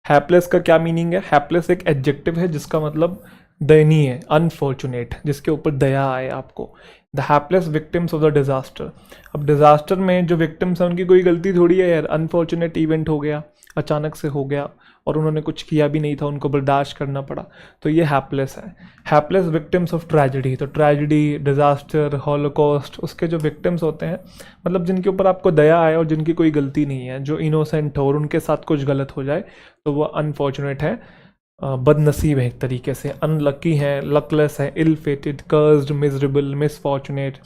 Hapless का क्या meaning है? हैप्लेस एक एडजेक्टिव है जिसका मतलब दयनीय है, अनफॉर्चुनेट, जिसके ऊपर दया आए आपको। The hapless victims of the disaster. अब डिजास्टर में जो विक्टिम्स हैं उनकी कोई गलती थोड़ी है यार, अनफॉर्चुनेट इवेंट हो गया, अचानक से हो गया और उन्होंने कुछ किया भी नहीं था, उनको बर्दाश्त करना पड़ा, तो ये हैप्लेस है। हैप्लेस विक्टिम्स ऑफ ट्रेजेडी, तो ट्रेजेडी, डिजास्टर, हॉलोकॉस्ट, उसके जो विक्टिम्स होते हैं, मतलब जिनके ऊपर आपको दया आए और जिनकी कोई गलती नहीं है, जो इनोसेंट हो और उनके साथ कुछ गलत हो जाए, तो वो अनफॉर्चुनेट है, बदनसीब है, एक तरीके से अनलकी है, लकलेस है, ill fated, cursed, miserable, misfortunate,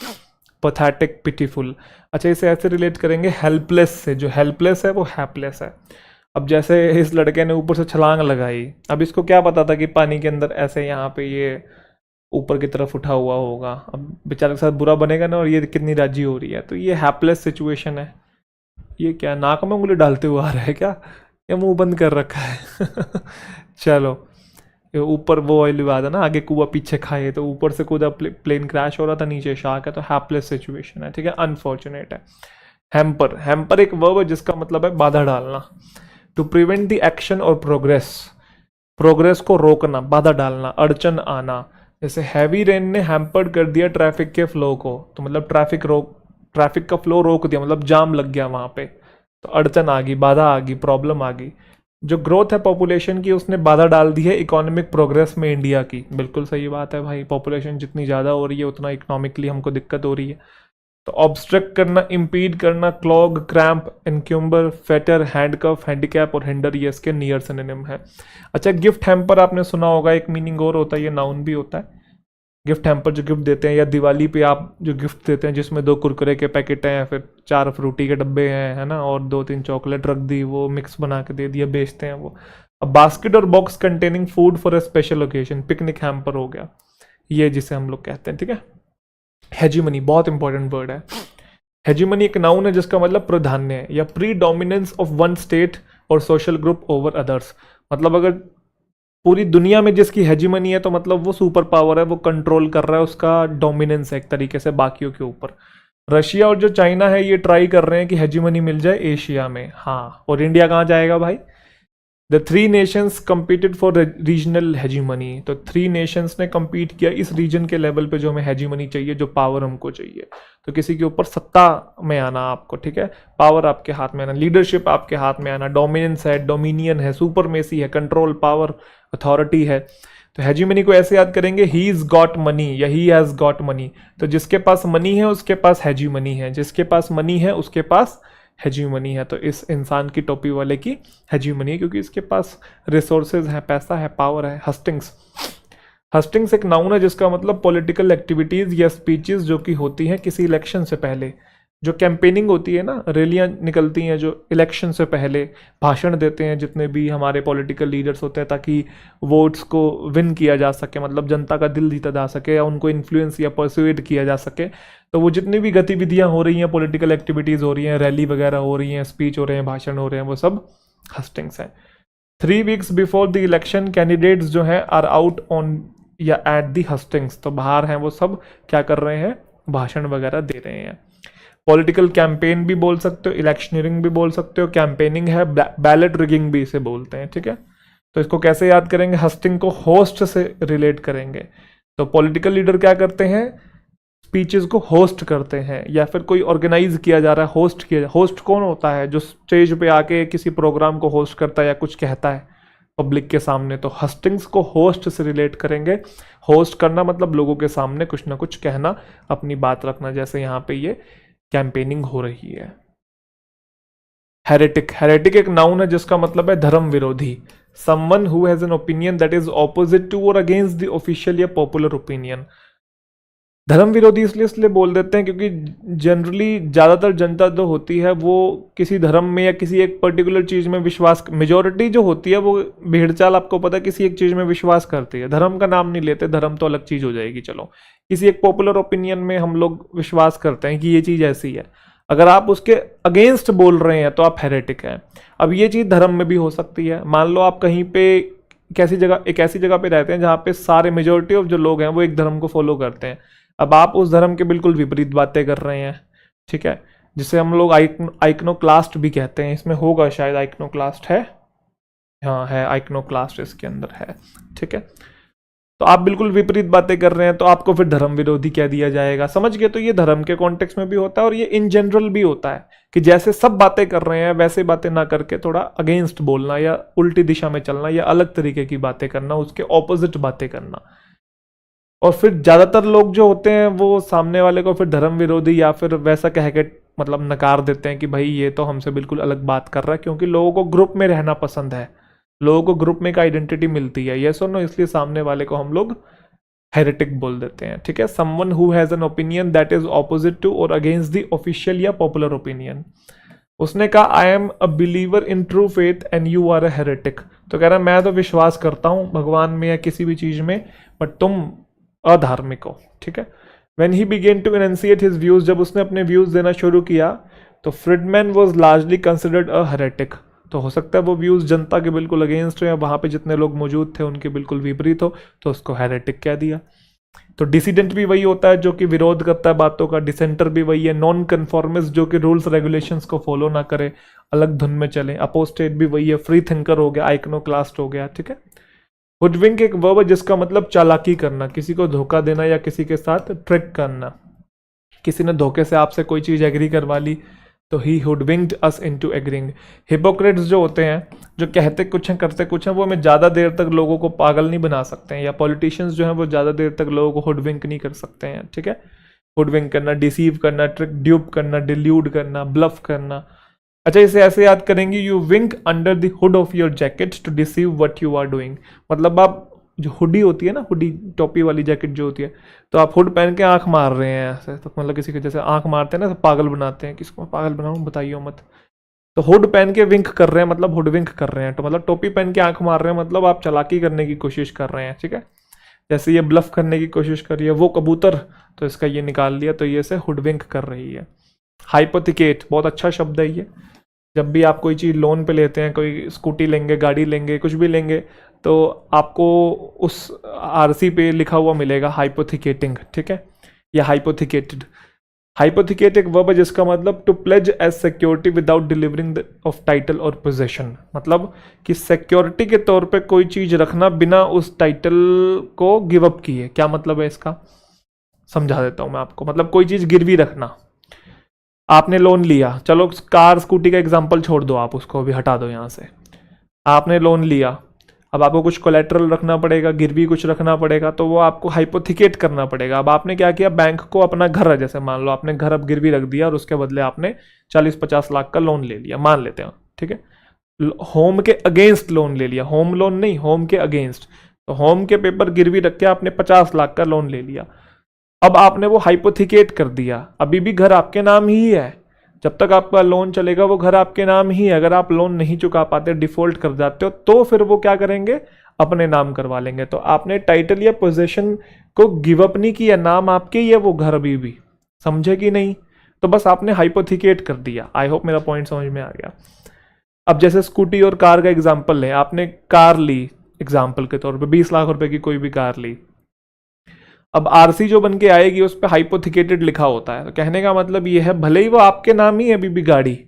pathetic, pitiful. अच्छा, इसे ऐसे रिलेट करेंगे हेल्पलेस से, जो हेल्पलेस है वो हैप्लेस है। अब जैसे इस लड़के ने ऊपर से छलांग लगाई, अब इसको क्या पता था कि पानी के अंदर ऐसे यहाँ पे ये ऊपर की तरफ उठा हुआ होगा, अब बेचारे के साथ बुरा बनेगा ना, और ये कितनी राजी हो रही है, तो ये हैप्लेस सिचुएशन है। ये क्या नाक में उंगली डालते हुए आ रहा है क्या, या मुंह बंद कर रखा है? चलो, ये ऊपर वो वाली बात है ना, आगे कुआ पीछे खाए, तो ऊपर से कूदा, प्लेन क्रैश हो रहा था, नीचे शार्क है, तो हैप्लेस सिचुएशन है, ठीक है, अनफॉर्चुनेट है। हैम्पर, हैम्पर एक वर्ब है जिसका मतलब है बाधा डालना। टू प्रिवेंट द एक्शन और प्रोग्रेस, प्रोग्रेस को रोकना, बाधा डालना, अड़चन आना। जैसे हैवी रेन ने हैम्पर्ड कर दिया ट्रैफिक के फ्लो को, तो मतलब ट्रैफिक का फ्लो रोक दिया, मतलब जाम लग गया वहां पे, तो अड़चन आ गई, बाधा आ गई, प्रॉब्लम आ गई। जो ग्रोथ है पॉपुलेशन की, उसने बाधा डाल दी है इकोनॉमिक प्रोग्रेस में इंडिया की। बिल्कुल सही बात है भाई, पॉपुलेशन जितनी ज़्यादा हो रही है उतना इकोनॉमिकली हमको दिक्कत हो रही है। तो ऑब्स्ट्रक्ट करना, इम्पीड करना, clog, cramp, encumber, fetter, handcuff, handicap और हिंडर, ये इसके नियर सिनोनिम है। अच्छा, गिफ्ट हैम्पर आपने सुना होगा, एक मीनिंग और होता है, ये नाउन भी होता है। गिफ्ट हैम्पर जो गिफ्ट देते हैं, या दिवाली पे आप जो गिफ्ट देते हैं जिसमें 2 कुरकुरे के पैकेट हैं, फिर 4 फ्रूटी के डब्बे हैं, है ना, और 2-3 चॉकलेट रख दी, वो मिक्स बना के दे दिया, बेचते हैं वो। अब बास्केट और box containing food for a special occasion, picnic hamper हो गया, ये जिसे हम लोग कहते हैं, ठीक है। हेजीमनी बहुत इंपॉर्टेंट वर्ड है। हेजीमनी एक नाउन है जिसका मतलब प्राधान्य है या pre dominance of one state और सोशल ग्रुप ओवर अदर्स। मतलब अगर पूरी दुनिया में जिसकी हेजीमनी है, तो मतलब वो सुपर पावर है, वो कंट्रोल कर रहा है, उसका डोमिनेंस है एक तरीके से बाकियों के ऊपर। रशिया और जो चाइना है ये ट्राई कर रहे हैं कि हेजीमनी मिल जाए एशिया में, हाँ, और इंडिया कहाँ जाएगा भाई? The 3 Nations competed for regional hegemony, तो 3 नेशंस ने कम्पीट किया इस रीजन के लेवल पे जो हमें हेजीमनी चाहिए, जो पावर हमको चाहिए। तो किसी के ऊपर सत्ता में आना आपको, ठीक है, पावर आपके हाथ में आना, लीडरशिप आपके हाथ में आना, डोमिनेंस है, डोमिनियन है, सुपरमेसी है, कंट्रोल, पावर, अथॉरिटी है। तो हेजीमनी को ऐसे याद करेंगे, ही इज गॉट मनी या ही हैज गॉट मनी। तो जिसके पास मनी है उसके पास हेजीमनी है, जिसके पास मनी है उसके पास हेजीमनी है। तो इस इंसान की टोपी वाले की हेजीमनी है, क्योंकि इसके पास रिसोर्सेज है, पैसा है, पावर है। हस्टिंग्स, हस्टिंग्स एक नाउन है जिसका मतलब पॉलिटिकल एक्टिविटीज या स्पीचेस जो कि होती हैं किसी इलेक्शन से पहले, जो कैंपेनिंग होती है ना, रैलियां निकलती हैं जो इलेक्शन से पहले, भाषण देते हैं जितने भी हमारे पॉलिटिकल लीडर्स होते हैं, ताकि वोट्स को विन किया जा सके, मतलब जनता का दिल जीता जा सके या उनको इन्फ्लुएंस या परसुएड किया जा सके। तो वो जितनी भी गतिविधियां हो रही हैं, पॉलिटिकल एक्टिविटीज़ हो रही हैं, रैली वगैरह हो रही हैं, स्पीच हो रहे हैं, भाषण हो रहे हैं, वो सब हस्टिंग्स हैं। 3 weeks before the election candidates जो हैं आर आउट ऑन या एट दी हस्टिंग्स, तो बाहर हैं वो सब, क्या कर रहे हैं, भाषण वगैरह दे रहे हैं। पॉलिटिकल कैंपेन भी बोल सकते हो, इलेक्शनियरिंग भी बोल सकते हो, कैंपेनिंग है, बैलेट रिगिंग भी इसे बोलते हैं, ठीक है। तो इसको कैसे याद करेंगे? हस्टिंग को होस्ट से रिलेट करेंगे। तो पॉलिटिकल लीडर क्या करते हैं, स्पीचेस को होस्ट करते हैं, या फिर कोई ऑर्गेनाइज किया जा रहा है, होस्ट किया। होस्ट कौन होता है? जो स्टेज पे आके किसी प्रोग्राम को होस्ट करता है या कुछ कहता है पब्लिक के सामने। तो हस्टिंग्स को होस्ट से रिलेट करेंगे। होस्ट करना मतलब लोगों के सामने कुछ ना कुछ कहना, अपनी बात रखना, जैसे यहाँ पे ये कैंपेनिंग हो रही है। हेरेटिक, हेरेटिक एक नाउन है जिसका मतलब है धर्म विरोधी, someone who has an opinion that is opposite to और अगेंस्ट द ऑफिशियल या पॉपुलर ओपिनियन। धर्म विरोधी इसलिए बोल देते हैं क्योंकि जनरली ज़्यादातर जनता जो होती है वो किसी धर्म में या किसी एक पर्टिकुलर चीज़ में विश्वास, मेजोरिटी जो होती है वो भेड़ चाल, आपको पता है, किसी एक चीज़ में विश्वास करती है। धर्म का नाम नहीं लेते, धर्म तो अलग चीज़ हो जाएगी, चलो किसी एक पॉपुलर ओपिनियन में हम लोग विश्वास करते हैं कि ये चीज़ ऐसी है। अगर आप उसके अगेंस्ट बोल रहे हैं तो आप हेरेटिक हैं। अब ये चीज़ धर्म में भी हो सकती है। मान लो आप कहीं पे एक ऐसी जगह पे रहते हैं जहाँ पे सारे मेजोरिटी ऑफ जो लोग हैं वो एक धर्म को फॉलो करते हैं। अब आप उस धर्म के बिल्कुल विपरीत बातें कर रहे हैं, ठीक है, जिसे हम लोग आइकनोक्लास्ट भी कहते हैं। इसमें होगा शायद, आइकनोक्लास्ट है हाँ है, आइकनोक्लास्ट इसके अंदर है, ठीक है। तो आप बिल्कुल विपरीत बातें कर रहे हैं तो आपको फिर धर्म विरोधी कह दिया जाएगा, समझ गए। तो ये धर्म के कॉन्टेक्स्ट में भी होता है और ये इन जनरल भी होता है कि जैसे सब बातें कर रहे हैं वैसे बातें ना करके थोड़ा अगेंस्ट बोलना या उल्टी दिशा में चलना या अलग तरीके की बातें करना, उसके ऑपोजिट बातें करना। और फिर ज्यादातर लोग जो होते हैं वो सामने वाले को फिर धर्म विरोधी या फिर वैसा कह के मतलब नकार देते हैं कि भाई ये तो हमसे बिल्कुल अलग बात कर रहा है, क्योंकि लोगों को ग्रुप में रहना पसंद है, लोगों को ग्रुप में एक आइडेंटिटी मिलती है, यस और नो, इसलिए सामने वाले को हम लोग हेरेटिक बोल देते हैं, ठीक है। Someone who has an opinion that is opposite to और अगेंस्ट द ऑफिशियल या पॉपुलर ओपिनियन। उसने कहा I am a believer in true faith and you are a heretic. तो कह रहा मैं तो विश्वास करता हूं भगवान में या किसी भी चीज में, बट तुम अधार्मिक हो, ठीक है। When he began to enunciate his views, जब उसने अपने व्यूज देना शुरू किया तो Fridman was largely considered a heretic. तो हो सकता है वो व्यूज जनता के बिल्कुल अगेंस्ट हो या वहां पे जितने लोग मौजूद थे उनके बिल्कुल विपरीत हो, तो उसको हेरेटिक कह दिया। तो डिसिडेंट भी वही होता है जो कि विरोध करता है बातों का, डिसेंटर भी वही है, नॉन कन्फॉर्मिस्ट जो कि रूल्स रेगुलेशंस को फॉलो ना करे, अलग धुन में चले, अपोस्टेट भी वही है, फ्री थिंकर हो गया, आइकनोक्लास्ट हो गया, ठीक है। हुडविंक एक वर्ब है जिसका मतलब चालाकी करना, किसी को धोखा देना या किसी के साथ ट्रिक करना। किसी ने धोखे से आपसे कोई चीज एग्री करवा ली तो ही हुडविंक्ड अस इनटू एग्रीइंग। हिपोक्रेट्स जो होते हैं, जो कहते कुछ हैं करते कुछ हैं, वो हमें ज़्यादा देर तक लोगों को पागल नहीं बना सकते हैं, या पॉलिटिशियंस जो हैं वो ज़्यादा देर तक लोगों को हुडविंक नहीं कर सकते हैं, ठीक है। हुडविंक करना, डिसीव करना, ट्रिक, ड्यूप करना, डिल्यूड करना, ब्लफ करना। अच्छा, इसे ऐसे याद करेंगे, you wink under the hood of your jacket to deceive what you are doing. मतलब आप जो हुडी होती है ना, हुडी टोपी वाली जैकेट जो होती है, तो आप हुड पहन के आंख मार रहे हैं ऐसे, तो मतलब किसी के जैसे आंख मारते हैं ना तो पागल बनाते हैं, किसको पागल बनाऊं बताइए मत। तो हुड पहन के विंक कर रहे हैं मतलब हुड विंक कर रहे हैं, तो मतलब टोपी पहन के आंख मार रहे हैं मतलब आप चालाकी करने की कोशिश कर रहे हैं, ठीक है। जैसे ये ब्लफ करने की कोशिश कर रही है वो कबूतर, तो इसका ये निकाल लिया, तो ये से हुड विंक कर रही है। हाइपोथिकेट बहुत अच्छा शब्द है ये। जब भी आप कोई चीज़ लोन पे लेते हैं, कोई स्कूटी लेंगे, गाड़ी लेंगे, कुछ भी लेंगे, तो आपको उस आरसी पे लिखा हुआ मिलेगा हाइपोथिकेटिंग, ठीक है, या हाइपोथिकेटेड। हाइपोथिकेट एक वर्ब है जिसका मतलब to pledge as security without delivering of title और पोजेशन। मतलब कि सिक्योरिटी के तौर पे कोई चीज रखना बिना उस टाइटल को गिव अप किए। क्या मतलब है इसका, समझा देता हूं मैं आपको। मतलब कोई चीज गिरवी रखना, आपने लोन लिया, चलो कार स्कूटी का एग्जांपल छोड़ दो, आप उसको भी हटा दो यहाँ से। आपने लोन लिया, अब आपको कुछ कोलेट्रल रखना पड़ेगा, गिरवी कुछ रखना पड़ेगा, तो वो आपको हाइपोथिकेट करना पड़ेगा। अब आपने क्या किया, बैंक को अपना घर है, जैसे मान लो आपने घर अब गिरवी रख दिया और उसके बदले आपने 40-50 लाख का लोन ले लिया, मान लेते हैं, ठीक है। होम के अगेंस्ट लोन ले लिया, होम लोन नहीं, होम के अगेंस्ट। तो होम के पेपर गिरवी रख के आपने 50 लाख का लोन ले लिया। अब आपने वो हाइपोथिकेट कर दिया, अभी भी घर आपके नाम ही है, जब तक आपका लोन चलेगा वो घर आपके नाम ही है। अगर आप लोन नहीं चुका पाते, डिफॉल्ट कर जाते हो, तो फिर वो क्या करेंगे, अपने नाम करवा लेंगे। तो आपने टाइटल या पोजीशन को गिव अप नहीं किया, नाम आपके ही है वो घर अभी भी, समझे कि नहीं। तो बस आपने हाइपोथिकेट कर दिया। आई होप मेरा पॉइंट समझ में आ गया। अब जैसे स्कूटी और कार का एग्जाम्पल है, आपने कार ली एग्जाम्पल के तौर पर, 20 लाख रुपए की कोई भी कार ली। अब आरसी जो बन के आएगी उस पर हाइपोथिकेटेड लिखा होता है, तो कहने का मतलब ये है भले ही वो आपके नाम ही है अभी भी गाड़ी,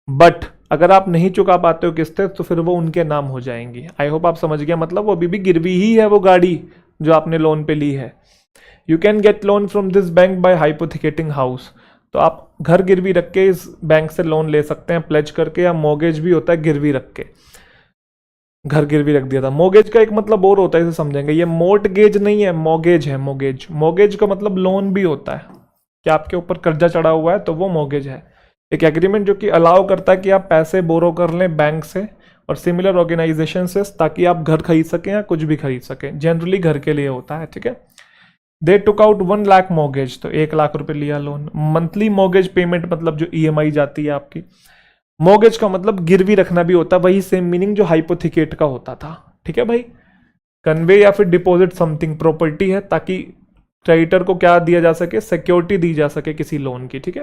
बट अगर आप नहीं चुका पाते हो किस्तें तो फिर वो उनके नाम हो जाएंगी। आई होप आप समझ गया, मतलब वो अभी भी गिरवी ही है वो गाड़ी जो आपने लोन पे ली है। You can get loan from this bank by hypothecating house. तो आप घर गिरवी रख के इस बैंक से लोन ले सकते हैं, प्लेज करके, या मोगेज भी होता है गिरवी रख के। घर गिरवी रख दिया था। मोगेज का एक मतलब और होता है, इसे समझेंगे। ये मोर्टगेज नहीं है, मोगेज है। मोगेज, मोगेज का मतलब लोन भी होता है, कि आपके ऊपर कर्जा चढ़ा हुआ है तो वो मोगेज है। एक एग्रीमेंट जो कि अलाउ करता है कि आप पैसे बोरो कर लें बैंक से और सिमिलर ऑर्गेनाइजेशन से, ताकि आप घर खरीद सकें या कुछ भी खरीद सकें। जनरली घर के लिए होता है, ठीक है। दे टुक आउट 1 लाख मोगेज, तो 1 लाख रुपए लिया लोन। मंथली मोगेज पेमेंट मतलब जो ईएमआई जाती है आपकी। मोगेज का मतलब गिरवी रखना भी होता है, वही सेम मीनिंग जो हाइपोथिकेट का होता था, ठीक है भाई। कन्वे या फिर डिपॉजिट समथिंग, प्रॉपर्टी है, ताकि क्रेडिटर को क्या दिया जा सके, सिक्योरिटी दी जा सके किसी लोन की, ठीक है।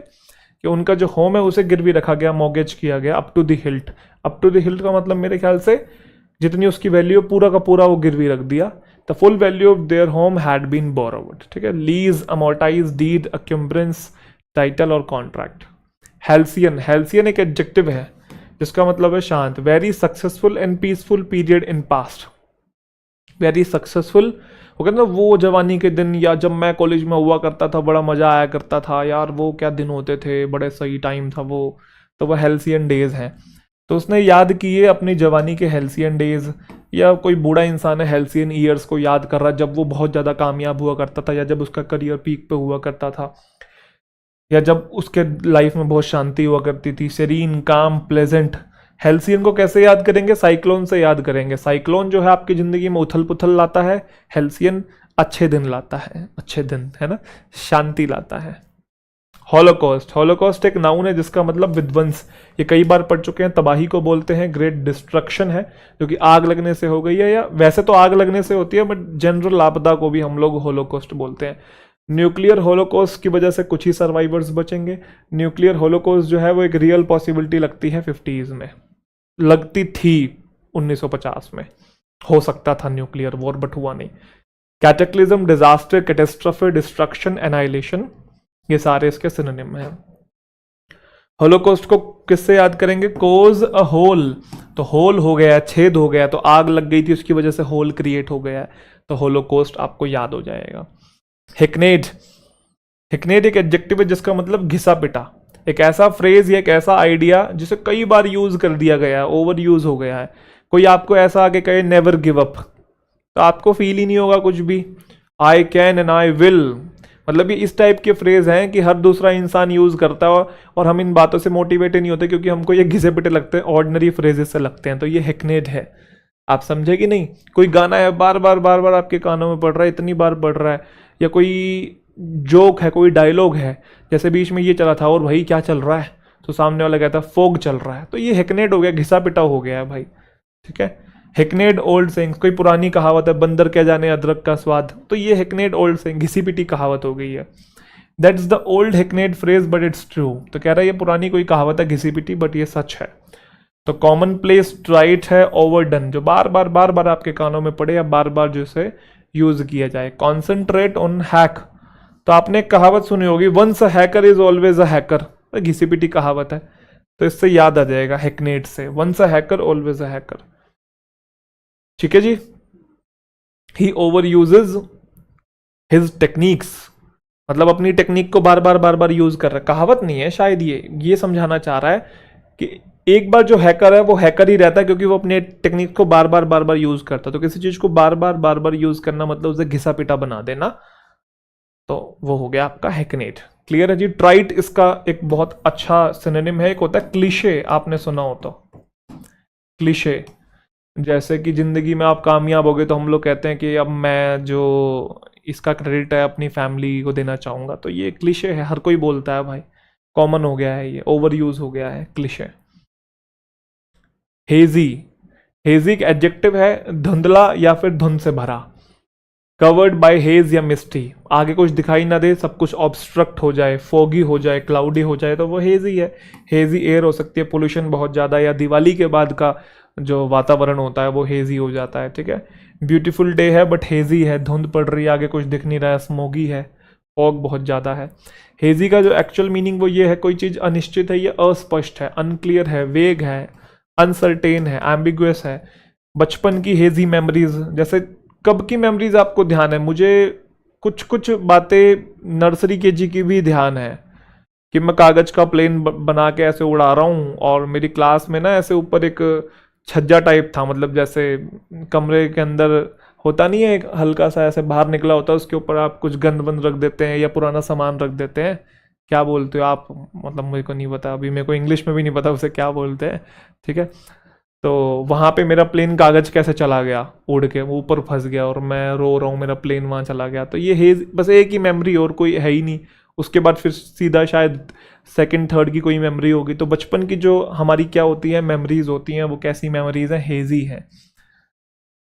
कि उनका जो होम है उसे गिरवी रखा गया, मोगेज किया गया up to the hilt. Up to the hilt का मतलब मेरे ख्याल से जितनी उसकी वैल्यू पूरा का पूरा वो गिरवी रख दिया। The full value of their home had been borrowed, ठीक है। Lease, amortise, deed, encumbrance, title और कॉन्ट्रैक्ट। हेल्सियन, हेल्सियन एक एडजेक्टिव है जिसका मतलब है शांत। Very successful and peaceful period in past. Very successful हो गया ना वो जवानी के दिन, या जब मैं कॉलेज में हुआ करता था बड़ा मज़ा आया करता था यार, वो क्या दिन होते थे, बड़े सही टाइम था वो, तो वह हेल्सियन डेज हैं। तो उसने याद किए अपनी जवानी के हेल्सियन डेज, या कोई बूढ़ा इंसान है हेल्सियन ईयर्स को याद कर रहा है जब वो बहुत ज़्यादा कामयाब हुआ करता था, या जब उसका करियर पीक पे हुआ करता था, या जब उसके लाइफ में बहुत शांति हुआ करती थी, सेरीन, काम, प्लेजेंट। हेल्सियन को कैसे याद करेंगे? साइक्लोन से याद करेंगे। साइक्लोन जो है आपकी ज़िंदगी में उथल पुथल लाता है, हेल्सियन अच्छे दिन लाता है, अच्छे दिन है ना, शांति लाता है। हॉलोकॉस्ट, हॉलोकॉस्ट एक नाउन है जिसका मतलब विध्वंस। ये कई बार पढ़ चुके हैं, तबाही को बोलते हैं, ग्रेट डिस्ट्रक्शन है जो कि आग लगने से हो गई है, या वैसे तो आग लगने से होती है बट जनरल आपदा को भी हम लोग हॉलोकॉस्ट बोलते हैं। न्यूक्लियर हॉलोकॉस्ट की वजह से कुछ ही सर्वाइवर्स बचेंगे। न्यूक्लियर हॉलोकॉस्ट जो है वो एक रियल पॉसिबिलिटी लगती है 50s में, लगती थी 1950 में, हो सकता था न्यूक्लियर वॉर बट हुआ नहीं। कैटेक्लिज्म, डिजास्टर, कैटेस्ट्रोफे, डिस्ट्रक्शन, एनाइलेशन, ये सारे इसके सिनोनिम हैं। होलोकॉस्ट को किससे याद करेंगे? कोज अ होल, तो होल हो गया, छेद हो गया, तो आग लग गई थी उसकी वजह से होल क्रिएट हो गया है, तो होलोकॉस्ट आपको याद हो जाएगा। हिकनेड, हिकनेड एक एडजेक्टिव है जिसका मतलब घिसा पिटा। एक ऐसा फ्रेज या एक ऐसा आइडिया जिसे कई बार यूज कर दिया गया है, ओवर यूज हो गया है। कोई आपको ऐसा आके कहे नेवर गिव अप, तो आपको फील ही नहीं होगा कुछ भी। I can and I will, मतलब ये इस टाइप के फ्रेज हैं कि हर दूसरा इंसान यूज करता है, और हम इन बातों से मोटिवेटेड नहीं होते क्योंकि हमको ये घिसे पिटे लगते हैं, ऑर्डिनरी फ्रेजेस से लगते हैं। तो ये हिकनेड है, आप समझे कि नहीं? कोई गाना है बार बार आपके कानों में पड़ रहा है, इतनी बार पड़ रहा है, या कोई जोक है, कोई डायलॉग है, जैसे बीच में ये चला था, और भाई क्या चल रहा है, तो सामने वाला कहता है फोग चल रहा है, तो ये हिकनेड हो गया, घिसा पिटा हो गया है भाई, ठीक है। हिकनेड ओल्ड सेइंग्स, कोई पुरानी कहावत है, बंदर क्या जाने अदरक का स्वाद, तो ये हिकनेड ओल्ड सेइंग, घिसी पिटी कहावत हो गई है। That's the old hackneyed phrase but it's true, तो कह रहा है ये पुरानी कोई कहावत है घिसी पिटी बट ये सच है। तो कॉमन प्लेस ट्राइट है ओवरडन, जो बार बार आपके कानों में पड़े, या बार बार जो इसे यूज किया जाए। कॉन्सेंट्रेट ऑन हैक, तो आपने एक कहावत सुनी होगी, once a hacker is always a hacker, घिसी पिटी कहावत है, तो इससे याद आ जाएगा हिकनेड से, once a hacker always a hacker, ठीक है जी। He overuses his techniques, मतलब अपनी टेक्निक को बार बार यूज कर रहा है, कहावत नहीं है शायद, ये समझाना चाह रहा है कि एक बार जो हैकर है वो हैकर ही रहता है क्योंकि वो अपने टेक्निक को बार बार यूज करता है। तो किसी चीज को बार बार यूज करना मतलब उसे घिसा पिटा बना देना, तो वो हो गया आपका हैकनेट। क्लियर है जी। ट्राइट इसका एक बहुत अच्छा सिनोनिम है, एक होता है क्लीशे, आपने सुना हो तो क्लीशे, जैसे कि जिंदगी में आप कामयाब हो गए तो हम लोग कहते हैं कि अब मैं जो इसका क्रेडिट है अपनी फैमिली को देना चाहूंगा, तो ये क्लीशे है, हर कोई बोलता है भाई, कॉमन हो गया है, ये ओवर यूज हो गया है क्लीशे। हेजी, हेजी एक एडजेक्टिव है, धुंधला या फिर धुंध से भरा। कवर्ड बाय हेज या मिस्टी, आगे कुछ दिखाई ना दे, सब कुछ ऑब्स्ट्रक्ट हो जाए, फोगी हो जाए, क्लाउडी हो जाए, तो वो हेजी है। हेजी एयर हो सकती है, पोल्यूशन बहुत ज़्यादा, या दिवाली के बाद का जो वातावरण होता है वो हेजी हो जाता है, ठीक है। ब्यूटीफुल डे है बट हेजी है, धुंध पड़ रही है, आगे कुछ दिख नहीं रहा है, स्मोगी है, फॉग बहुत ज़्यादा है। हेजी का जो एक्चुअल मीनिंग वो ये है, कोई चीज़ अनिश्चित है, ये अस्पष्ट है, अनक्लियर है, वेग है, अनसर्टेन है, एम्बिगुअस है। बचपन की हेजी मेमोरीज, जैसे कब की मेमोरीज आपको ध्यान है? मुझे कुछ कुछ बातें नर्सरी केजी की भी ध्यान है कि मैं कागज का प्लेन बना के ऐसे उड़ा रहा हूँ, और मेरी क्लास में ना ऐसे ऊपर एक छज्जा टाइप था, मतलब जैसे कमरे के अंदर होता नहीं है एक हल्का सा ऐसे बाहर निकला होता है, उसके ऊपर आप कुछ गंद बंद रख देते हैं या पुराना सामान रख देते हैं, क्या बोलते हो आप, मतलब मुझे को नहीं पता, अभी मेरे को इंग्लिश में भी नहीं पता उसे क्या बोलते हैं, ठीक है। तो वहाँ पे मेरा प्लेन कागज कैसे चला गया, उड़ के वो ऊपर फंस गया, और मैं रो रहा हूँ, मेरा प्लेन वहाँ चला गया, तो ये हेज, बस एक ही मेमोरी, और कोई है ही नहीं। उसके बाद फिर सीधा शायद सेकंड थर्ड की कोई मेमोरी होगी। तो बचपन की जो हमारी क्या होती है मेमोरीज होती हैं, वो कैसी मेमोरीज हैं? हेजी है।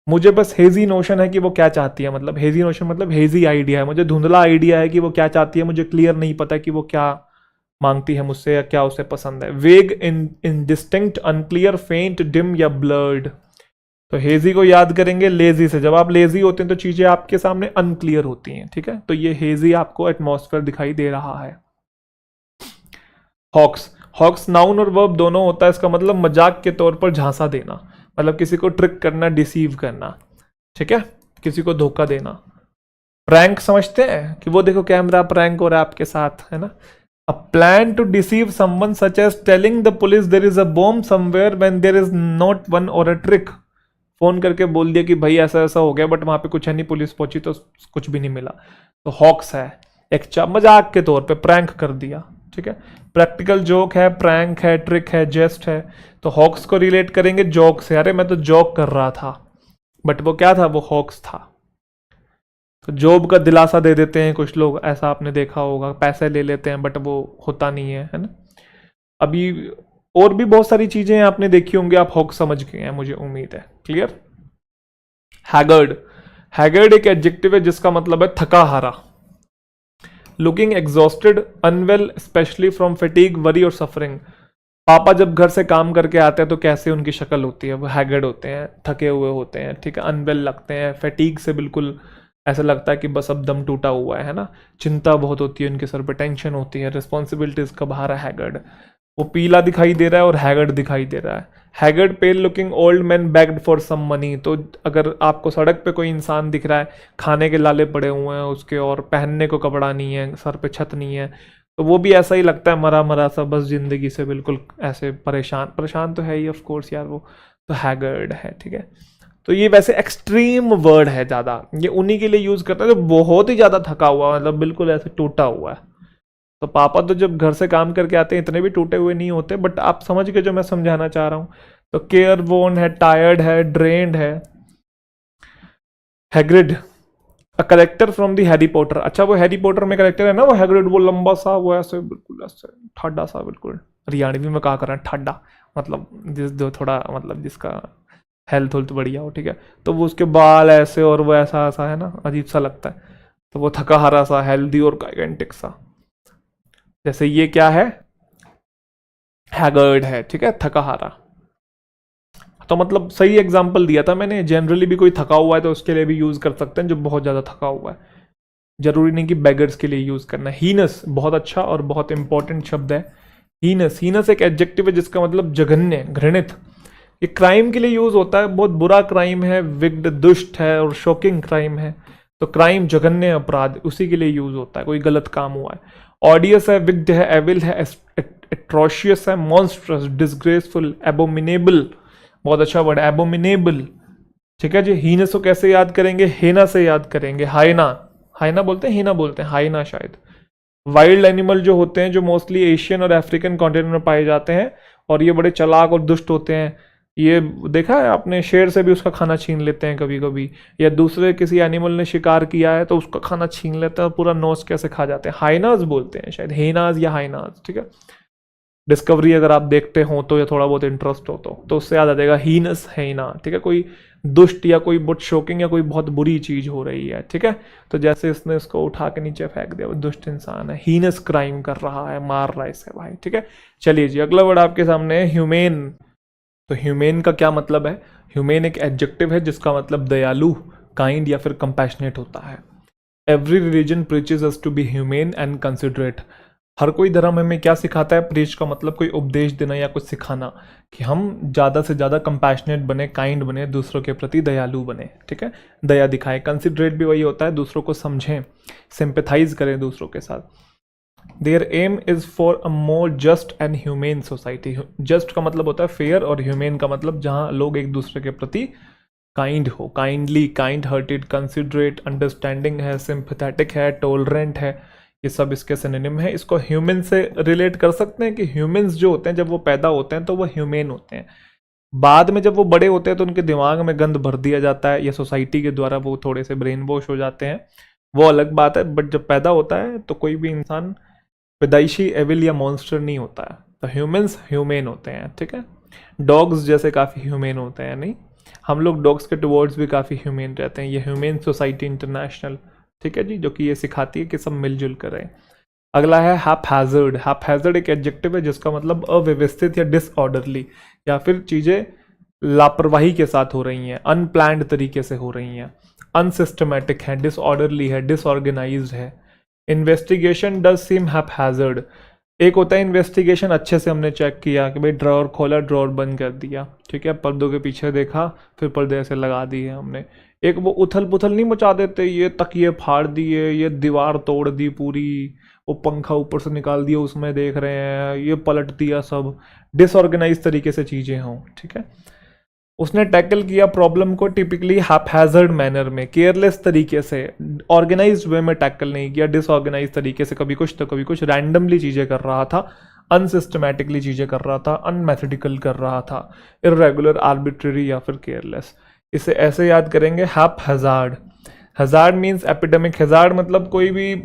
मुझे बस हेजी नोशन है कि वो क्या चाहती है, मतलब हेजी नोशन मतलब हेजी आइडिया है, मुझे धुंधला आइडिया है कि वो क्या चाहती है, मुझे क्लियर नहीं पता कि वो क्या मांगती है मुझसे या क्या उसे पसंद है। वेग, इनडिस्टिंक्ट, अनक्लियर, फेंट, डिम या ब्लर्ड। तो हेजी को याद करेंगे लेजी से, जब आप लेजी होते हैं तो चीजें आपके सामने अनक्लियर होती हैं, ठीक है। तो ये हेजी आपको एटमॉस्फेयर दिखाई दे रहा है। हॉक्स, हॉक्स नाउन और वर्ब दोनों होता है, इसका मतलब मजाक के तौर पर झांसा देना, मतलब किसी को ट्रिक करना, डिसीव करना, ठीक है, किसी को धोखा देना। प्रैंक समझते हैं कि वो देखो कैमरा प्रैंक हो रहा है आपके साथ, है ना। A plan to deceive someone such as telling the police there is a bomb somewhere when there is not one, और अ ट्रिक, फोन करके बोल दिया कि भाई ऐसा ऐसा हो गया बट वहां पे कुछ है नहीं, पुलिस पहुंची तो कुछ भी नहीं मिला। तो हॉक्स है एक मजाक के तौर पे प्रैंक कर दिया, ठीक है। प्रैक्टिकल जोक है, प्रैंक है, ट्रिक है, जेस्ट है। तो हॉक्स को रिलेट करेंगे जोक से, अरे मैं तो जोक कर रहा था, बट वो क्या था, वो हॉक्स था। तो जॉब का दिलासा दे देते हैं कुछ लोग, ऐसा आपने देखा होगा, पैसे ले लेते हैं बट वो होता नहीं है ना। अभी और भी बहुत सारी चीजें आपने देखी होंगी, आप हॉक्स समझ गए हैं मुझे उम्मीद है। क्लियर। हैगर्ड, हैगर्ड एक एडजेक्टिव है जिसका मतलब है थका हारा। Looking exhausted, unwell, specially from fatigue, worry और सफरिंग। पापा जब घर से काम करके आते हैं तो कैसे उनकी शक्ल होती है, वो हैगर्ड होते हैं, थके हुए होते हैं, ठीक है, अनवेल लगते हैं, फैटीग से बिल्कुल ऐसा लगता है कि बस अब दम टूटा हुआ है ना। चिंता बहुत होती है उनके सर पे, टेंशन होती है, रिस्पॉन्सिबिलिटीज का बाहर है हैगर्ड। वो पीला दिखाई दे रहा है और हैगर्ड दिखाई दे रहा है। Haggard pale looking old man begged for some money. तो अगर आपको सड़क पे कोई इंसान दिख रहा है, खाने के लाले पड़े हुए हैं उसके और पहनने को कपड़ा नहीं है, सर पे छत नहीं है, तो वो भी ऐसा ही लगता है मरा मरा सा, बस जिंदगी से बिल्कुल ऐसे परेशान, परेशान तो है ही ऑफ कोर्स यार वो, तो हैगर्ड है, ठीक है। तो ये वैसे एक्सट्रीम वर्ड है ज़्यादा, ये उन्हीं के लिए यूज़ करता है जो बहुत ही ज़्यादा थका हुआ, मतलब बिल्कुल ऐसे टूटा हुआ है। तो पापा तो जब घर से काम करके आते हैं इतने भी टूटे हुए नहीं होते, बट आप समझ गए जो मैं समझाना चाह रहा हूँ। तो केयर वोन है, टायर्ड है, ड्रेन्ड है। Hagrid, a character from the Harry Potter. अच्छा वो हैरी पॉटर में करेक्टर है ना, वो हैग्रिड, वो लंबा सा, वो ऐसे बिल्कुल ऐसे ठाडा सा, बिल्कुल हरियाणवी में कहा कर रहे हैं ठाडा, मतलब जिस जो थोड़ा मतलब जिसका हेल्थ वेल्थ बढ़िया हो, ठीक है। तो वो उसके बाल ऐसे और वो ऐसा ऐसा है ना, अजीब सा लगता है। तो वो थका हारा सा, हेल्दी और गाइगेंटिक सा। जैसे ये क्या है, हैगर्ड है, ठीक है, थका हारा। तो मतलब सही एग्जाम्पल दिया था मैंने। जनरली भी कोई थका हुआ है तो उसके लिए भी यूज कर सकते हैं, जो बहुत ज्यादा थका हुआ है। जरूरी नहीं कि बेगर्स के लिए यूज करना है। हीनस बहुत अच्छा और बहुत इंपॉर्टेंट शब्द है। हीनस, हीनस एक एडजेक्टिव है जिसका मतलब जघन्य, घृणित। ये क्राइम के लिए यूज होता है, बहुत बुरा क्राइम है, विग्ड, दुष्ट है और शॉकिंग क्राइम है। तो क्राइम, जघन्य अपराध, उसी के लिए यूज होता है, कोई गलत काम हुआ है। ऑडियस है, विग्ड है, एविल है, एट्रोशियस है, मॉन्स्ट्रस, डिसग्रेसफुल, एबोमिनेबल, बहुत अच्छा वर्ड, एबोमिनेबल, ठीक है जी। हीनस को कैसे याद करेंगे, हेना से याद करेंगे। हाइना, हाइना बोलते हैं, हीना बोलते हैं, हाइना शायद। वाइल्ड एनिमल जो होते हैं, जो मोस्टली एशियन और अफ्रीकन कॉन्टिनेंट में पाए जाते हैं, और ये बड़े चालाक और दुष्ट होते हैं। ये देखा है आपने, शेर से भी उसका खाना छीन लेते हैं कभी कभी, या दूसरे किसी एनिमल ने शिकार किया है तो उसका खाना छीन लेते हैं और पूरा नोच कैसे खा जाते हैं। हाइनाज बोलते हैं शायद, हेनाज या हाइनाज, ठीक है। डिस्कवरी अगर आप देखते हो तो, या थोड़ा बहुत इंटरेस्ट हो तो उससे याद आ जाएगा हीनस, हेना, ठीक है। कोई दुष्ट या कोई बहुत शॉकिंग या कोई बहुत बुरी चीज हो रही है, ठीक है। तो जैसे इसने इसको उठा के नीचे फेंक दिया, वो दुष्ट इंसान है, हीनस क्राइम कर रहा है, मार रहा है इसे भाई, ठीक है। चलिए जी, अगला वर्ड आपके सामने है ह्यूमेन। तो ह्यूमेन का क्या मतलब है, ह्यूमेन एक एडजेक्टिव है जिसका मतलब दयालु, काइंड या फिर कंपैशनेट होता है। Every religion preaches us to be humane and considerate. हर कोई धर्म हमें क्या सिखाता है, प्रीच का मतलब कोई उपदेश देना या कुछ सिखाना, कि हम ज़्यादा से ज़्यादा कंपैशनेट बने, काइंड बने, दूसरों के प्रति दयालु बने, ठीक है, दया दिखाएं। कंसिडरेट भी वही होता है, दूसरों को समझें, सिंपैथाइज करें दूसरों के साथ। Their aim is for a more just and humane society. Just का मतलब होता है फेयर, और ह्यूमेन का मतलब जहाँ लोग एक दूसरे के प्रति काइंड हो, kindly, kind hearted, considerate, understanding है, सिंपैथेटिक है, टॉलरेंट है, ये सब इसके सिनोनिम है। इसको ह्यूमन से रिलेट कर सकते हैं कि ह्यूमंस जो होते हैं जब वो पैदा होते हैं तो वो ह्यूमन होते हैं, बाद में जब वो बड़े होते हैं तो उनके दिमाग में गंद भर दिया जाता है, या सोसाइटी के द्वारा वो थोड़े से ब्रेन वॉश हो जाते हैं, वो अलग बात है। बट जब पैदा होता है तो कोई भी इंसान पैदाइशी एविल या मॉन्स्टर नहीं होता है। तो ह्यूमंस ह्यूमन होते हैं, ठीक है। डॉग्स जैसे काफ़ी ह्यूमन होते हैं, नहीं, हम लोग डॉग्स के टुवर्ड्स भी काफ़ी ह्यूमन रहते हैं। ये ह्यूमन सोसाइटी इंटरनेशनल, ठीक है जी, जो कि ये सिखाती है कि सब मिलजुल कर रहे हैं। अगला है हैपहैज़र्ड। हैपहैज़र्ड एक एडजेक्टिव है जिसका मतलब अव्यवस्थित या डिसऑर्डरली, या फिर चीज़ें लापरवाही के साथ हो रही हैं, अनप्लान्ड तरीके से हो रही हैं, अनसिस्टमेटिक है, डिसऑर्डरली है, डिसऑर्गेनाइज्ड है। Investigation does seam haphazard. एक होता है इन्वेस्टिगेशन, अच्छे से हमने चेक किया कि भाई ड्रॉअर खोला, ड्रॉअर बंद कर दिया, ठीक है, पर्दों के पीछे देखा, फिर पर्दे ऐसे लगा दिए हमने। एक वो उथल पुथल नहीं मचा देते, ये तकिए फाड़ दिए, ये दीवार तोड़ दी पूरी, वो पंखा ऊपर से निकाल दिया, उसमें देख रहे हैं, ये पलट दिया, सब डिसऑर्गेनाइज तरीके से चीज़ें हों, ठीक है। उसने टैकल किया प्रॉब्लम को टिपिकली हैपहैजर्ड मैनर में, केयरलेस तरीके से, ऑर्गेनाइज्ड वे में टैकल नहीं किया, डिसऑर्गेनाइज तरीके से, कभी कुछ तो कभी कुछ, रैंडमली चीज़ें कर रहा था, अनसिस्टमैटिकली चीज़ें कर रहा था, अनमेथडिकल कर रहा था, इरेगुलर, आर्बिट्ररी या फिर केयरलेस। इसे ऐसे याद करेंगे, हैपहैजार्ड। हज़ार्ड मीन्स एपिडेमिक, हज़ार्ड मतलब कोई भी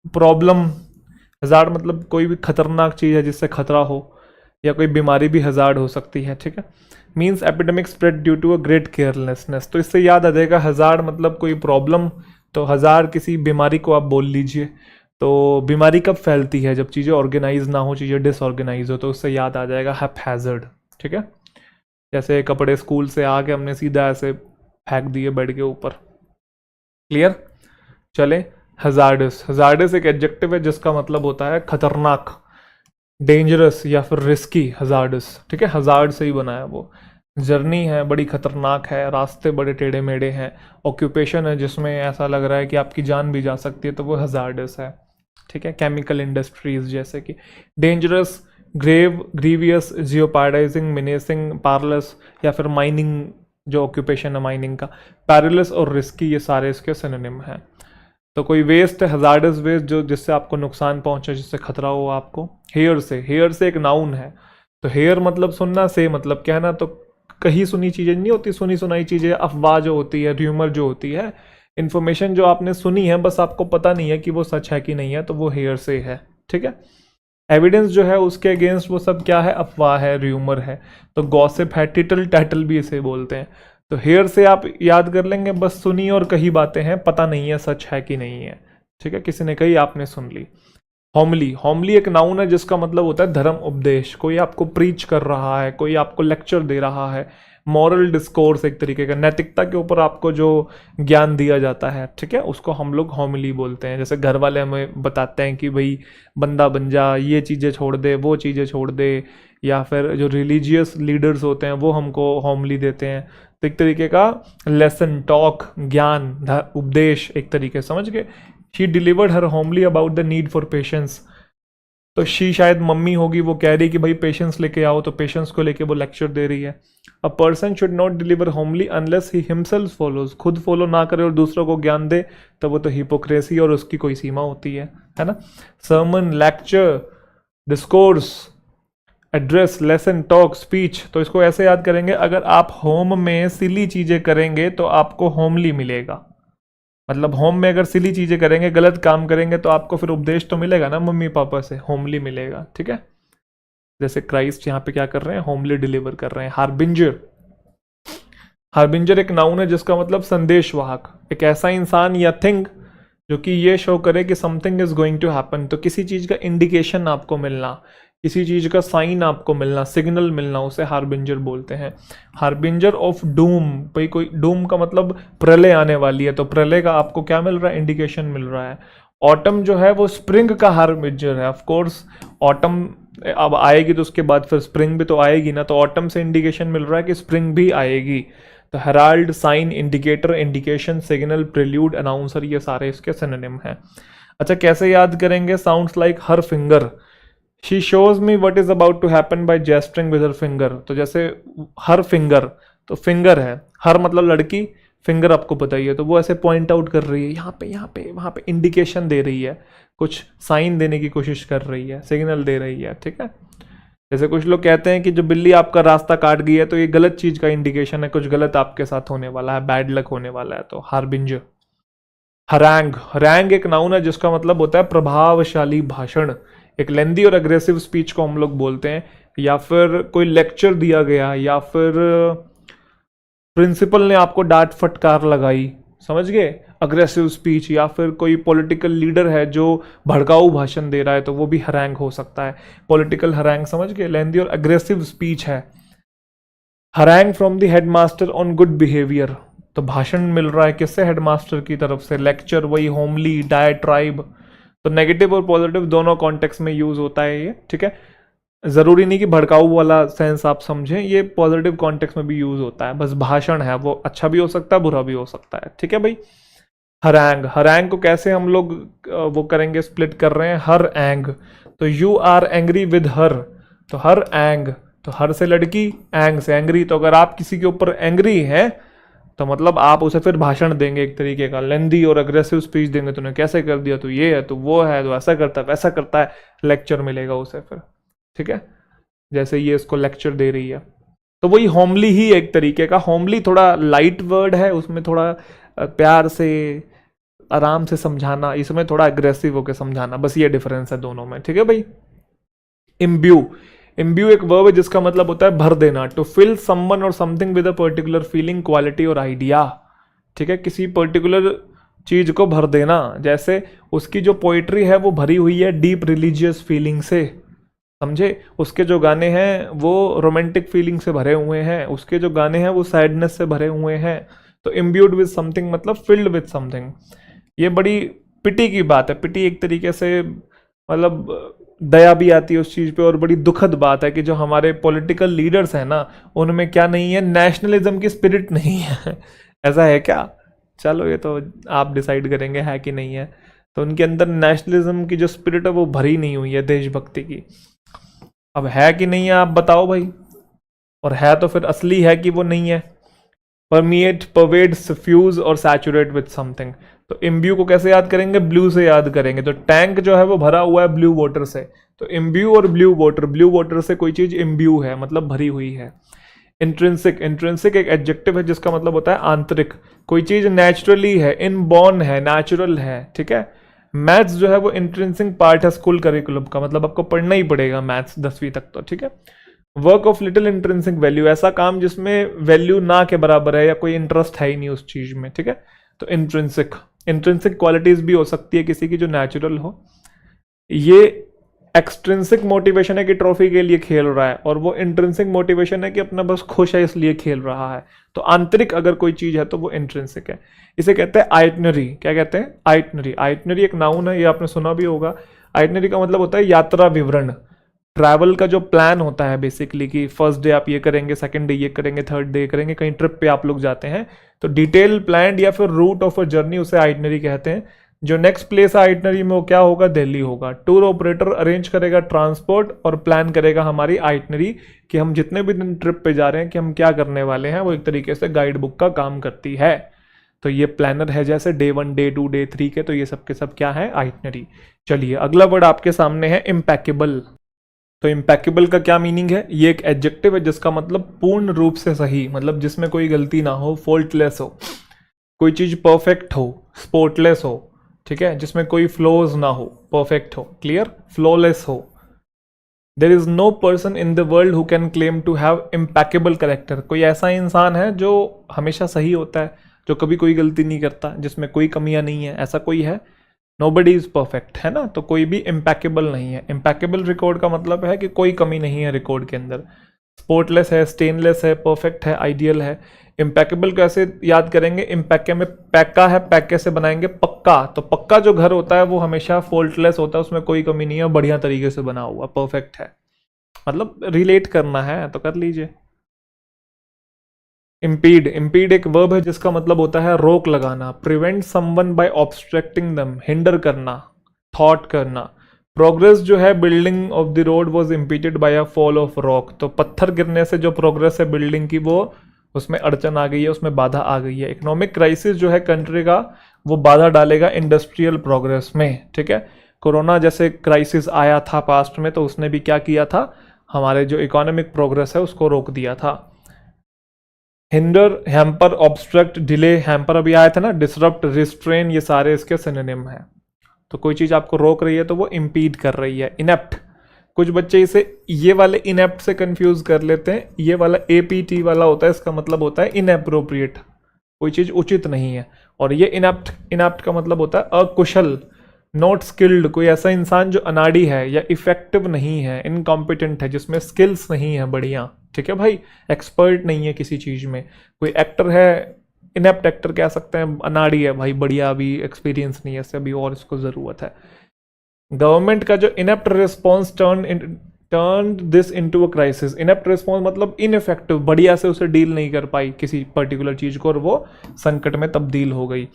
प्रॉब्लम, हज़ार्ड मतलब कोई भी खतरनाक चीज़ है जिससे खतरा हो, या कोई बीमारी भी हज़ार्ड हो सकती है, ठीक है। Means epidemic spread due to a great carelessness, तो इससे याद आ जाएगा हज़ार्ड मतलब कोई प्रॉब्लम, तो हज़ार किसी बीमारी को आप बोल लीजिए। तो बीमारी कब फैलती है, जब चीज़ें ऑर्गेनाइज ना हो, चीज़ें डिसऑर्गेनाइज हो, तो उससे याद आ जाएगा हैपहैजर्ड, ठीक है। जैसे कपड़े स्कूल से आके हमने सीधा ऐसे फेंक दिए बेड के ऊपर, क्लियर। चले, हज़ार्डस। हज़ार्डस एक एडजेक्टिव है जिसका मतलब होता है खतरनाक, डेंजरस या फिर रिस्की, हज़ार्डस, ठीक है, हज़ार्ड से ही बना है वो। जर्नी है, बड़ी खतरनाक है, रास्ते बड़े टेढ़े मेढ़े हैं, ऑक्यूपेशन है जिसमें ऐसा लग रहा है कि आपकी जान भी जा सकती है, तो वो हज़ार्डस है, ठीक है। केमिकल इंडस्ट्रीज जैसे कि डेंजरस, ग्रेव, ग्रीवियस, जियोपार्डाइजिंग, मिनेसिंग, पारलस, या फिर माइनिंग जो ऑक्यूपेशन है माइनिंग का, पैरिलस और रिस्की, ये सारे इसके सिनोनिम हैं। तो कोई वेस्ट है, हज़ार्डस वेस्ट, जो जिससे आपको नुकसान पहुंचे, जिससे खतरा हो आपको। हेयर से, हेयर से एक नाउन है, तो हेयर मतलब सुनना, से मतलब कहना, तो कहीं सुनी चीज़ें नहीं होती, सुनी सुनाई चीज़ें, अफवाह जो होती है, र्यूमर जो होती है, इन्फॉर्मेशन जो आपने सुनी है, बस आपको पता नहीं है कि वो सच है कि नहीं है, तो वो हेयर से है, ठीक है। एविडेंस जो है उसके अगेंस्ट वो सब क्या है, अफवाह है, र्यूमर है, तो गॉसिप है, टिटल टैटल भी इसे बोलते हैं। तो हेयर से आप याद कर लेंगे, बस सुनी और कही बातें हैं, पता नहीं है सच है कि नहीं है, ठीक है, किसी ने कही, आपने सुन ली। होमली, होमली एक नाउन है जिसका मतलब होता है धर्म उपदेश, कोई आपको प्रीच कर रहा है, कोई आपको लेक्चर दे रहा है, मॉरल डिस्कोर्स, एक तरीके का नैतिकता के ऊपर आपको जो ज्ञान दिया जाता है, ठीक है, उसको हम लोग होमली बोलते हैं। जैसे घर वाले हमें बताते हैं कि भाई बंदा बन जा, ये चीज़ें छोड़ दे, वो चीज़ें छोड़ दे, या फिर जो रिलीजियस लीडर्स होते हैं वो हमको होमली देते हैं, तो एक तरीके का लेसन, टॉक, ज्ञान, उपदेश, एक तरीके समझ गए। She delivered her homely about the need for patience, तो शी शायद मम्मी होगी, वो कह रही कि भाई पेशेंस लेके आओ, तो पेशेंस को लेके वो लेक्चर दे रही है। A person should not deliver homely unless he himself follows, खुद फॉलो ना करे और दूसरों को ज्ञान दे, तो वो तो हिपोक्रेसी और उसकी कोई सीमा होती है ना। Sermon, lecture, discourse, address, lesson, talk, speech, तो इसको ऐसे याद करेंगे, अगर आप होम में सिली चीज़ें करेंगे तो आपको होमली मिलेगा। मतलब होम में अगर सिली चीज़ें करेंगे, गलत काम करेंगे, तो आपको फिर उपदेश तो मिलेगा ना मम्मी पापा से, होमली मिलेगा, ठीक है। जैसे क्राइस्ट यहाँ पे क्या कर रहे हैं, होमली डिलीवर कर रहे हैं। हार्बिंजर, हार्बिंजर एक नाउन है जिसका मतलब संदेशवाहक, एक ऐसा इंसान या थिंग जो कि ये शो करे कि something is going to happen, तो किसी चीज़ का इंडिकेशन आपको मिलना, किसी चीज़ का साइन आपको मिलना, सिग्नल मिलना, उसे हार्बिंजर बोलते हैं। हार्बिंजर ऑफ डूम, भाई कोई डूम का मतलब प्रलय आने वाली है, तो प्रलय का आपको क्या मिल रहा है, इंडिकेशन मिल रहा है। ऑटम जो है वो स्प्रिंग का हार्बिंजर है, ऑफ कोर्स ऑटम अब आएगी तो उसके बाद फिर स्प्रिंग भी तो आएगी ना, तो ऑटम से इंडिकेशन मिल रहा है कि स्प्रिंग भी आएगी। तो herald, sign, indicator, indication, signal, prelude, announcer, ये सारे इसके सिनोनिम हैं। अच्छा, कैसे याद करेंगे, sounds like her finger, she shows me what is about to happen by gesturing with her finger, तो जैसे हर फिंगर, तो फिंगर है, हर मतलब लड़की, फिंगर आपको पता ही है, तो वो ऐसे पॉइंट आउट कर रही है, यहाँ पे वहाँ पे, इंडिकेशन दे रही है, कुछ साइन देने की कोशिश कर रही है, सिग्नल दे रही है, ठीक है। जैसे कुछ लोग कहते हैं कि जो बिल्ली आपका रास्ता काट गई है तो ये गलत चीज का इंडिकेशन है, कुछ गलत आपके साथ होने वाला है, बैड लक होने वाला है, तो हार्बिंजर। हरैंग, हरैंग एक नाउन है जिसका मतलब होता है प्रभावशाली भाषण, एक लेंदी और अग्रेसिव स्पीच को हम लोग बोलते हैं, या फिर कोई लेक्चर दिया गया, या फिर प्रिंसिपल ने आपको डांट फटकार लगाई, समझ गए, अग्रेसिव स्पीच, या फिर कोई पॉलिटिकल लीडर है जो भड़काऊ भाषण दे रहा है, तो वो भी हरैंग हो सकता है। पॉलिटिकल हरैंग समझ गए, लेंदी और अग्रेसिव स्पीच है। Harangue from the headmaster on good behaviour, तो भाषण मिल रहा है किससे, हेडमास्टर की तरफ से। लेक्चर वही होमली, डायट्राइब, तो नेगेटिव और पॉजिटिव दोनों कॉन्टेक्स्ट में यूज होता है ये, ठीक है। जरूरी नहीं कि भड़काऊ वाला सेंस आप समझें, ये पॉजिटिव कॉन्टेक्स्ट में भी यूज होता है, बस भाषण है वो अच्छा भी हो सकता है बुरा भी हो सकता है, ठीक है भाई। हरैंग, हरैंग को कैसे हम लोग वो करेंगे, स्प्लिट कर रहे हैं, हर एंग, तो you are angry with her, तो हर एंग, तो हर से लड़की, एंग से एंग्री, तो अगर आप किसी के ऊपर एंग्री हैं तो मतलब आप उसे फिर भाषण देंगे, एक तरीके का लेंदी और अग्रेसिव स्पीच देंगे, तूने कैसे कर दिया, तो ये है, तो वो है, तो ऐसा करता है वैसा करता है, लेक्चर मिलेगा उसे फिर, ठीक है। जैसे ये इसको लेक्चर दे रही है, तो वही होमली ही एक तरीके का, होमली थोड़ा लाइट वर्ड है, उसमें थोड़ा प्यार से आराम से समझाना, इसमें थोड़ा अग्रेसिव होकर समझाना, बस ये डिफरेंस है दोनों में, ठीक है भाई। इम्ब्यू, इम्ब्यू एक वर्ब है जिसका मतलब होता है भर देना, टू फिल समवन और something with a particular feeling, quality और आइडिया, ठीक है, किसी पर्टिकुलर चीज को भर देना। जैसे उसकी जो पोइट्री है वो भरी हुई है डीप रिलीजियस फीलिंग से, समझे, उसके जो गाने हैं वो रोमांटिक फीलिंग से भरे हुए हैं, उसके जो गाने हैं वो सैडनेस से भरे हुए हैं। तो इम्ब्यूड विद समथिंग मतलब फिल्ड विद समथिंग। ये बड़ी पिटी की बात है, पिटी एक तरीके से मतलब दया भी आती है उस चीज़ पे, और बड़ी दुखद बात है कि जो हमारे पॉलिटिकल लीडर्स हैं ना, उनमें क्या नहीं है, नेशनलिज्म की स्पिरिट नहीं है। ऐसा है क्या? चलो ये तो आप डिसाइड करेंगे है कि नहीं है। तो उनके अंदर नेशनलिज्म की जो स्पिरिट है वो भरी नहीं हुई है, देशभक्ति की। अब है कि नहीं है आप बताओ भाई, और है तो फिर असली है कि वो नहीं है। परमिएट, परवेड, सफ्यूज और सैचुरेट विद समथिंग। तो इम्ब्यू को कैसे याद करेंगे? ब्लू से याद करेंगे। तो टैंक जो है वो भरा हुआ है ब्लू वाटर से, तो इम्ब्यू और ब्लू वाटर से कोई चीज इम्ब्यू है मतलब भरी हुई है। इंट्रिंसिक, इंट्रिंसिक एक एडजेक्टिव है जिसका मतलब होता है आंतरिक, कोई चीज नेचुरली है, इनबॉर्न है, नेचुरल है, ठीक है। मैथ्स जो है वो इंट्रिंसिक पार्ट है स्कूल करिकुलम का, मतलब आपको पढ़ना ही पड़ेगा मैथ्स 10वीं तक तो, ठीक है। Work of little intrinsic value, ऐसा काम जिसमें वैल्यू ना के बराबर है या कोई इंटरेस्ट है ही नहीं उस चीज में, ठीक है। तो इंट्रिंसिक, इंट्रिंसिक क्वालिटीज भी हो सकती है किसी की जो नेचुरल हो। ये एक्सट्रिंसिक मोटिवेशन है कि ट्रॉफी के लिए खेल रहा है, और वो इंट्रिंसिक मोटिवेशन है कि अपना बस खुश है इसलिए खेल रहा है। तो आंतरिक अगर कोई चीज है तो वो इंट्रिंसिक है। इसे कहते हैं आइटनरी। क्या कहते हैं? आइटनरी। आइटनरी एक नाउन है, ये आपने सुना भी होगा। आइटनरी का मतलब होता है यात्रा विवरण, ट्रैवल का जो प्लान होता है बेसिकली, कि फर्स्ट डे आप ये करेंगे, सेकंड डे ये करेंगे, थर्ड डे करेंगे, कहीं ट्रिप पे आप लोग जाते हैं तो डिटेल प्लान या फिर रूट ऑफ अ जर्नी, उसे आइटनरी कहते हैं। जो नेक्स्ट प्लेस है आइटनरी में वो क्या होगा? दिल्ली होगा। टूर ऑपरेटर अरेंज करेगा ट्रांसपोर्ट और प्लान करेगा हमारी आइटनरी, कि हम जितने भी दिन ट्रिप पे जा रहे हैं कि हम क्या करने वाले हैं, वो एक तरीके से गाइड बुक का काम करती है। तो ये प्लानर है जैसे डे 1, डे 2, डे 3 के, तो ये सब के सब क्या है? आइटनरी। चलिए अगला वर्ड आपके सामने है इम्पैकेबल। तो इम्पैकेबल का क्या मीनिंग है? ये एक एडजेक्टिव है जिसका मतलब पूर्ण रूप से सही, मतलब जिसमें कोई गलती ना हो, फॉल्टलेस हो, कोई चीज परफेक्ट हो, स्पॉटलेस हो, ठीक है, जिसमें कोई फ्लॉज ना हो, परफेक्ट हो, क्लियर, फ्लॉलेस हो। There is no person in the world who can claim to have impeccable character. कोई ऐसा इंसान है जो हमेशा सही होता है, जो कभी कोई गलती नहीं करता, जिसमें कोई कमियां नहीं है, ऐसा कोई है? नोबडी इज परफेक्ट, है ना। तो कोई भी इम्पैकेबल नहीं है। इम्पैकेबल रिकॉर्ड का मतलब है कि कोई कमी नहीं है रिकॉर्ड के अंदर। स्पॉटलेस है, स्टेनलेस है, परफेक्ट है, आइडियल है। इम्पैकेबल कैसे याद करेंगे? इम्पैके में पैका है, पैके से बनाएंगे पक्का। तो पक्का जो घर होता है वो हमेशा फॉल्टलेस होता है, उसमें कोई कमी नहीं है, बढ़िया तरीके से बना हुआ, परफेक्ट है। मतलब रिलेट करना है तो कर लीजिए। इम्पीड, इम्पीड एक वर्ब है जिसका मतलब होता है रोक लगाना। Prevent someone by obstructing them, hinder करना, थॉट करना। प्रोग्रेस जो है building of the road was impeded by a fall of rock. तो पत्थर गिरने से जो प्रोग्रेस है बिल्डिंग की, वो उसमें अड़चन आ गई है, उसमें बाधा आ गई है। इकोनॉमिक क्राइसिस जो है कंट्री का, वो बाधा डालेगा इंडस्ट्रियल प्रोग्रेस में, ठीक है। कोरोना जैसे क्राइसिस आया था पास्ट में, तो उसने भी क्या किया था? हमारे जो इकोनॉमिक प्रोग्रेस है उसको रोक दिया था। Hinder, hamper, obstruct, delay, hamper अभी आया था ना, डिसरप्ट, रिस्ट्रेन, ये सारे इसके सिनोनिम हैं। तो कोई चीज आपको रोक रही है तो वो इम्पीड कर रही है। इनेप्ट, कुछ बच्चे इसे ये वाले इनेप्ट से कंफ्यूज कर लेते हैं। ये वाला APT वाला होता है, इसका मतलब होता है इनएप्रोप्रिएट, कोई चीज उचित नहीं है। और ये इनेप्ट, इनेप्ट का मतलब होता है अकुशल, नॉट स्किल्ड, कोई ऐसा इंसान जो अनाड़ी है या इफेक्टिव नहीं है, इनकॉम्पिटेंट है, जिसमें स्किल्स नहीं है बढ़िया, ठीक है भाई, एक्सपर्ट नहीं है किसी चीज में। कोई एक्टर है, इनेप्ट एक्टर कह सकते हैं, अनाड़ी है भाई, बढ़िया, अभी एक्सपीरियंस नहीं है इससे, अभी और इसको जरूरत है। गवर्नमेंट का जो inept response turn this into a crisis. Inept response मतलब इनइफेक्टिव, बढ़िया से उसे डील नहीं कर पाई किसी पर्टिकुलर चीज को और वो संकट में तब्दील हो गई।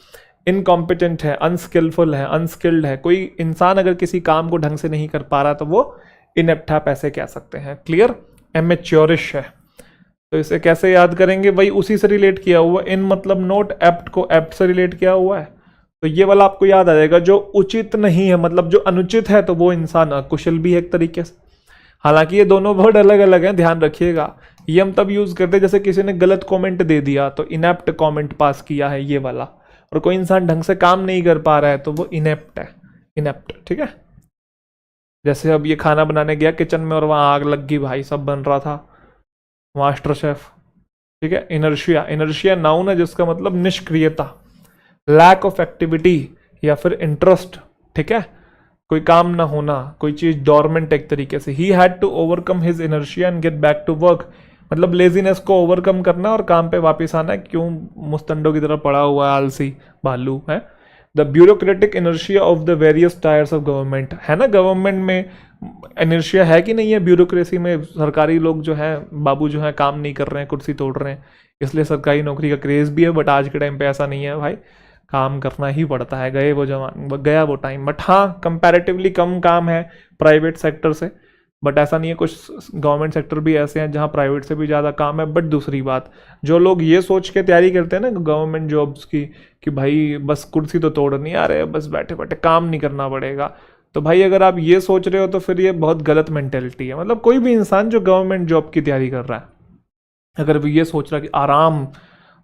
इनकॉम्पिटेंट है, अनस्किलफुल है, अनस्किल्ड है, कोई इंसान अगर किसी काम को ढंग से नहीं कर पा रहा तो वो इनेप्ट आप ऐसे कह सकते हैं। क्लियर। एमेच्योरिश है, तो इसे कैसे याद करेंगे, वही उसी से रिलेट किया हुआ। इन मतलब नोट, एप्ट को एप्ट से रिलेट किया हुआ है, तो ये वाला आपको याद आ जाएगा। जो उचित नहीं है मतलब जो अनुचित है, तो वो इंसान अकुशल भी है एक तरीके से। हालांकि ये दोनों वर्ड अलग अलग हैं, ध्यान रखिएगा। ये हम तब यूज करते हैं जैसे किसी ने गलत कमेंट दे दिया तो इनेप्ट कमेंट पास किया है ये वाला, और कोई इंसान ढंग से काम नहीं कर पा रहा है तो वो इनेप्ट है, इनेप्ट। ठीक है। जैसे अब ये खाना बनाने गया किचन में और वहां आग लग गई भाई, सब बन रहा था, मास्टर शेफ। ठीक है। इनर्शिया, इनर्शिया नाउन है जिसका मतलब निष्क्रियता, लैक ऑफ एक्टिविटी या फिर इंटरेस्ट। ठीक है। कोई काम ना होना, कोई चीज डोरमेंट एक तरीके से। He had to overcome his inertia and get back to work, मतलब लेजीनेस को ओवरकम करना और काम पे वापस आना। क्यों मुस्तंडों की तरह पड़ा हुआ है, आलसी भालू है। The bureaucratic inertia of the various tyres of government, है ना, गवर्नमेंट में इनर्शिया है कि नहीं है, ब्यूरोक्रेसी में सरकारी लोग जो है बाबू जो है काम नहीं कर रहे हैं, कुर्सी तोड़ रहे हैं, इसलिए सरकारी नौकरी का क्रेज भी है। बट आज के टाइम पे ऐसा नहीं है भाई, काम करना ही पड़ता है। गए वो जमान, गया वो टाइम। बट हाँ, कंपैरेटिवली कम काम है प्राइवेट सेक्टर से, बट ऐसा नहीं है, कुछ गवर्नमेंट सेक्टर भी ऐसे हैं जहाँ प्राइवेट से भी ज़्यादा काम है। बट दूसरी बात, जो लोग ये सोच के तैयारी करते हैं ना गवर्नमेंट जॉब्स की कि भाई बस कुर्सी तो तोड़नी आ रहे, बस बैठे बैठे काम नहीं करना पड़ेगा, तो भाई अगर आप ये सोच रहे हो तो फिर ये बहुत गलत मेंटेलिटी है। मतलब कोई भी इंसान जो गवर्नमेंट जॉब की तैयारी कर रहा है, अगर वो ये सोच रहा है कि आराम,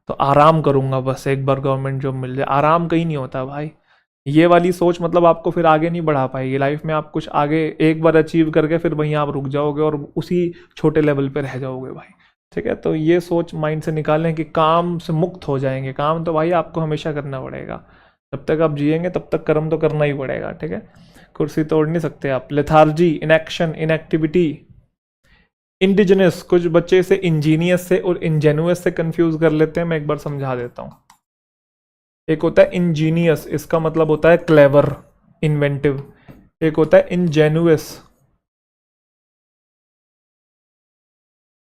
तो आराम करूंगा बस एक बार गवर्नमेंट जॉब मिल जाए, आराम कहीं नहीं होता भाई। ये वाली सोच मतलब आपको फिर आगे नहीं बढ़ा पाएगी लाइफ में। आप कुछ आगे एक बार अचीव करके फिर वहीं आप रुक जाओगे और उसी छोटे लेवल पे रह जाओगे भाई। ठीक है। तो ये सोच माइंड से निकालें कि काम से मुक्त हो जाएंगे। काम तो भाई आपको हमेशा करना पड़ेगा, जब तक आप जिएंगे तब तक कर्म तो करना ही पड़ेगा। ठीक है। कुर्सी तोड़ नहीं सकते आप। Lethargy, inaction, inactivity. इंडिजिनस, कुछ बच्चे इसे इंजीनियस से और इंजेनुअस से कंफ्यूज कर लेते हैं, मैं एक बार समझा देता हूं। एक होता है इंजीनियस, इसका मतलब होता है क्लेवर, इन्वेंटिव। एक होता है इंजेनुअस,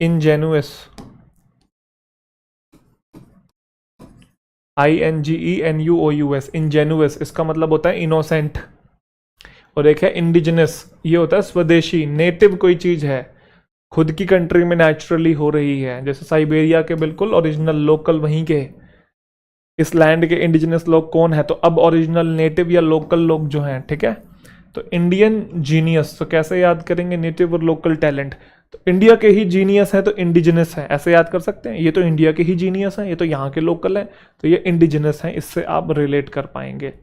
इंजेनुअस, INGENUOUS, इंजेनुअस, इसका मतलब होता है इनोसेंट। और एक है इंडिजिनस, ये होता है स्वदेशी, नेटिव कोई चीज है, खुद की कंट्री में नेचुरली हो रही है। जैसे साइबेरिया के बिल्कुल ओरिजिनल लोकल वहीं के, इस लैंड के इंडिजिनस लोग कौन है, तो अब ओरिजिनल नेटिव या लोकल लोग जो हैं। ठीक है। तो इंडियन जीनियस, तो कैसे याद करेंगे, नेटिव और लोकल टैलेंट। तो इंडिया के ही जीनियस है तो इंडिजिनस है, ऐसे याद कर सकते हैं। ये तो इंडिया के ही जीनियस है, ये तो यहाँ के लोकल है, तो ये इंडिजिनस है, इससे आप रिलेट कर पाएंगे।